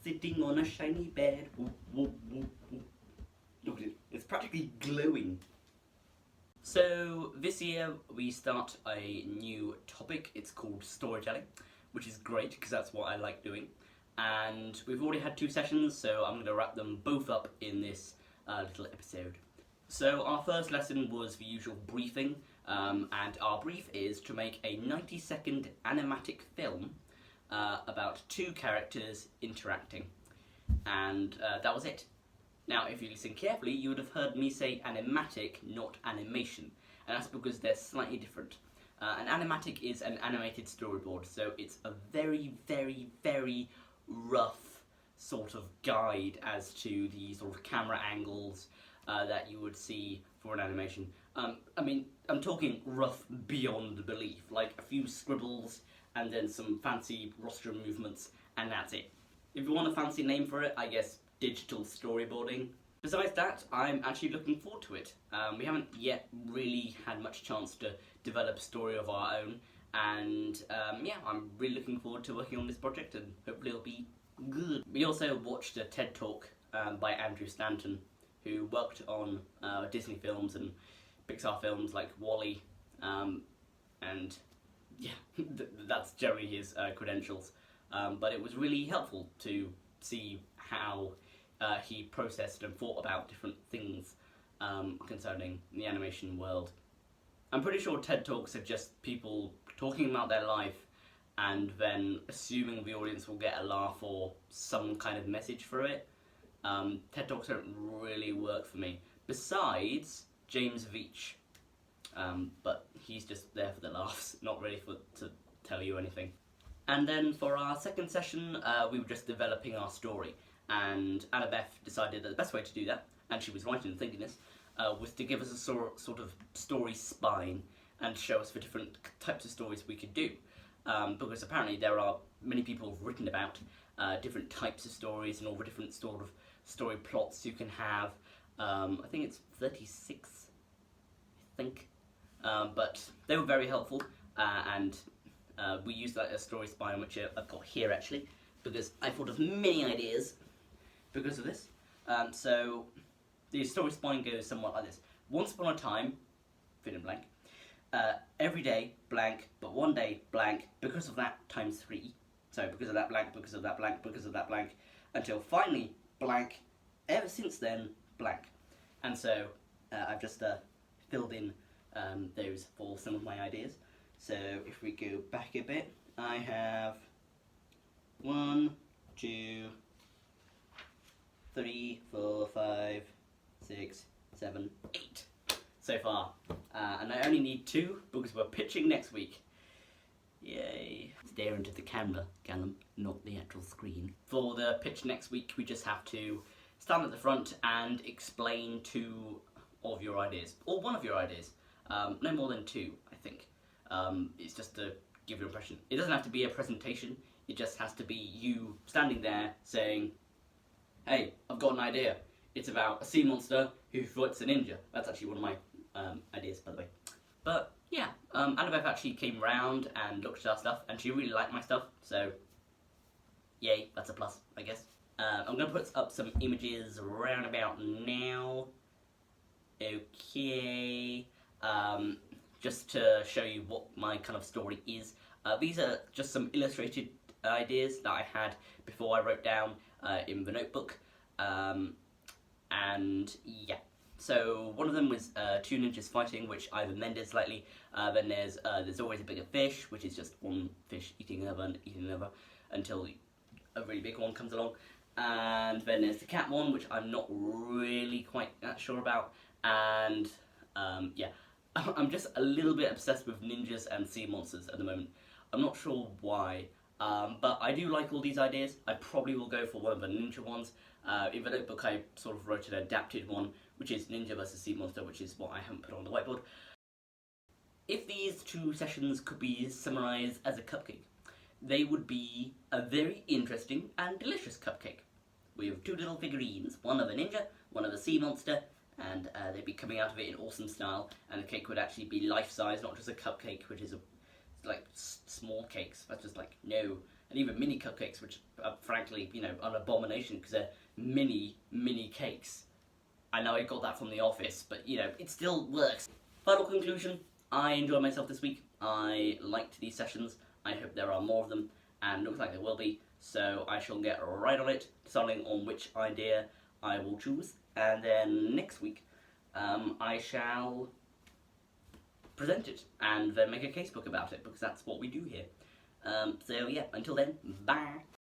sitting on a shiny bed. Whoop, whoop, whoop, whoop. Look at it, it's practically glowing. So this year we start a new topic. It's called storytelling, which is great because that's what I like doing. And we've already had 2 sessions, so I'm going to wrap them both up in this little episode. So our first lesson was the usual briefing, and our brief is to make a 90-second animatic film about 2 characters interacting. And that was it. Now, if you listen carefully, you would have heard me say animatic, not animation, and that's because they're slightly different. An animatic is an animated storyboard, so it's a very, very, very rough sort of guide as to the sort of camera angles that you would see for an animation. I mean, I'm talking rough beyond belief, like a few scribbles and then some fancy rostrum movements, and that's it. If you want a fancy name for it, I guess digital storyboarding. Besides that, I'm actually looking forward to it. We haven't yet really had much chance to develop a story of our own, and yeah, I'm really looking forward to working on this project, and hopefully it'll be good. We also watched a TED Talk by Andrew Stanton, who worked on Disney films and Pixar films like WALL-E, and yeah, that's generally his credentials. But it was really helpful to see how he processed and thought about different things concerning the animation world. I'm pretty sure TED Talks are just people talking about their life and then assuming the audience will get a laugh or some kind of message for it. TED Talks don't really work for me, besides James Veitch, but he's just there for the laughs, not really to tell you anything. And then for our second session, we were just developing our story, and Annabeth decided that the best way to do that, and she was right in thinking this, was to give us a sort of story spine and show us the different types of stories we could do. Because apparently there are many people who've written about different types of stories and all the different sort of story plots you can have. I think it's 36, I think. But they were very helpful, and we used that as story spine, which I've got here actually, because I thought of many ideas because of this. So the story spine goes somewhat like this. Once upon a time, fill in blank, every day, blank, but one day, blank, because of that, times 3. So because of that blank, because of that blank, because of that blank, until finally, blank, ever since then, blank. And so I've just filled in those for some of my ideas. So if we go back a bit, I have 1, 2, 3, 4, 5, 6, 7, 8 so far. And I only need 2 because we're pitching next week. Yay. Stare into the camera, Callum, not the actual screen. For the pitch next week, we just have to stand at the front and explain 2 of your ideas, or 1 of your ideas. No more than 2, I think. It's just to give your impression. It doesn't have to be a presentation, it just has to be you standing there saying, hey, I've got an idea. It's about a sea monster who fights a ninja. That's actually one of my ideas, by the way. But yeah, Annabeth actually came round and looked at our stuff, and she really liked my stuff, so yay, that's a plus, I guess. I'm going to put up some images around about now. Okay, just to show you what my kind of story is. These are just some illustrated ideas that I had before I wrote down in the notebook. And yeah, so one of them was 2 ninjas fighting, which I've amended slightly. Then there's always a bigger fish, which is just one fish eating another and eating another until a really big one comes along. And then there's the cat one, which I'm not really quite that sure about. And yeah, I'm just a little bit obsessed with ninjas and sea monsters at the moment. I'm not sure why, but I do like all these ideas. I probably will go for one of the ninja ones. In the notebook I sort of wrote an adapted one, which is ninja versus sea monster, which is what I haven't put on the whiteboard. If these 2 sessions could be summarised as a cupcake, they would be a very interesting and delicious cupcake. We have 2 little figurines, one of a ninja, one of a sea monster, and they'd be coming out of it in awesome style, and the cake would actually be life-size, not just a cupcake, which is like small cakes. That's just like, no, and even mini cupcakes, which are frankly, you know, an abomination because they're mini cakes. I know I got that from The Office, but you know, it still works. Final conclusion, I enjoyed myself this week. I liked these sessions. I hope there are more of them, and looks like there will be, so I shall get right on it, deciding on which idea I will choose, and then next week I shall present it, and then make a casebook about it, because that's what we do here. So yeah, until then, bye!